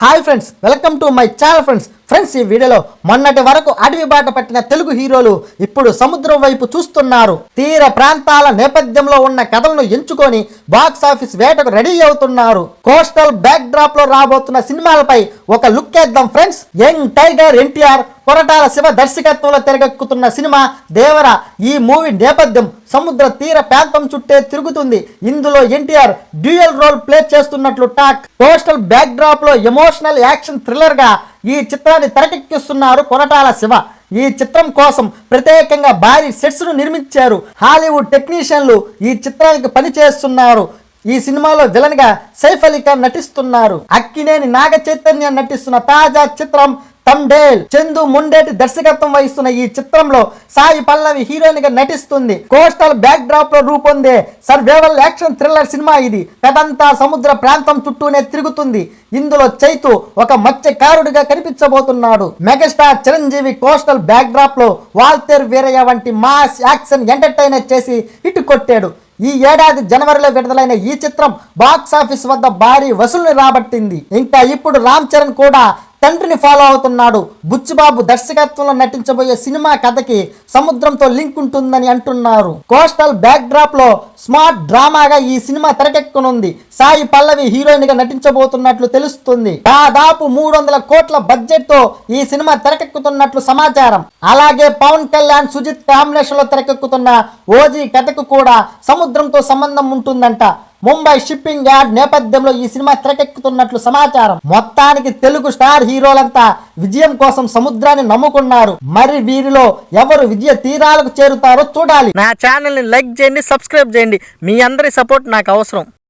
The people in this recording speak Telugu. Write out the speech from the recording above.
Hi friends, welcome to my channel friends ఈ వీడియోలో మొన్నటి వరకు అడవి బాట పట్టిన తెలుగు హీరోలు ఇప్పుడు సముద్రం వైపు చూస్తున్నారు. తీర ప్రాంతాల నేపథ్యంలో ఉన్న కథలను ఎంచుకొని బాక్స్ ఆఫీస్ వేటకు రెడీ అవుతున్నారు. కోస్టల్ బ్యాక్ డ్రాప్ లో రాబోతున్న సినిమాలపై ఒక లుక్ వేద్దాం friends. Young tiger NTR, Koratala Shiva దర్శకత్వంలో తెరకెక్కుతున్న సినిమా దేవర. ఈ మూవీ నేపథ్యం సముద్ర తీర ప్రాంతం చుట్టే తిరుగుతుంది. ఇందులో ఎన్టీఆర్ డ్యూయల్ రోల్ ప్లే చేస్తున్నట్లు టాక్. కోస్టల్ బ్యాక్ డ్రాప్ లో ఎమోషనల్ యాక్షన్ థ్రిల్లర్ గా ఈ చిత్రాన్ని తెరకెక్కిస్తున్నారు కొరటాల శివ. ఈ చిత్రం కోసం ప్రత్యేకంగా భారీ సెట్స్ ను నిర్మించారు. హాలీవుడ్ టెక్నీషియన్లు ఈ చిత్రానికి పనిచేస్తున్నారు. ఈ సినిమాలో విలన్ గా సైఫ్ అలీ ఖాన్ నటిస్తున్నారు. అక్కినేని నాగ చైతన్య నటిస్తున్న తాజా చిత్రం తండేల్. చందు ముండేటి దర్శకత్వం వహిస్తున్న ఈ చిత్రంలో సాయి పల్లవి హీరోయిన్ గా నటిస్తుంది. కోస్టల్ బ్యాక్ డ్రాప్ లో రూపొందే సర్వైవల్ యాక్షన్ థ్రిల్లర్ సినిమా ఇది. కథంతా సముద్ర ప్రాంతం చుట్టూనే తిరుగుతుంది. ఇందులో చైతు ఒక మత్స్యకారుడిగా కనిపించబోతున్నాడు. Megastar Chiranjeevi coastal backdrop లో వాల్తేర్ వీరయ్య వంటి మాస్ యాక్షన్ ఎంటర్టైనర్ చేసి హిట్ కొట్టాడు. ఈ ఏడాది జనవరిలో విడుదలైన ఈ చిత్రం బాక్స్ ఆఫీస్ వద్ద భారీ వసూళ్లు రాబట్టింది. ఇంకా ఇప్పుడు రామ్ చరణ్ కూడా తండ్రిని ఫాలో అవుతున్నాడు. బుచ్చిబాబు దర్శకత్వంలో నటించబోయే సినిమా కథకి సముద్రంతో లింక్ ఉంటుందని అంటున్నారు. కోస్టల్ బ్యాక్ డ్రాప్ లో స్మార్ట్ డ్రామాగా ఈ సినిమా తెరకెక్కనుంది. సాయి పల్లవి హీరోయిన్ గా నటించబోతున్నట్లు తెలుస్తుంది. దాదాపు 300 కోట్ల బడ్జెట్ తో ఈ సినిమా తెరకెక్కుతున్నట్లు సమాచారం. అలాగే పవన్ కళ్యాణ్, సుజిత్ కాంబినేషన్ లో తెరకెక్కుతున్న ఓజీ కథకు కూడా సముద్రంతో సంబంధం ఉంటుందంట. ముంబై షిప్పింగ్ యార్డ్ నేపథ్యంలో ఈ సినిమా తెరకెక్కుతున్నట్లు సమాచారం. మొత్తానికి తెలుగు స్టార్ హీరోలంతా విజయం కోసం సముద్రాన్ని నమ్ముకున్నారు. మరి వీరిలో ఎవరు విజయ తీరాలకు చేరుతారో చూడాలి. నా ఛానల్ ని లైక్ చేయండి, సబ్స్క్రైబ్ చేయండి. మీ అందరి సపోర్ట్ నాకు అవసరం.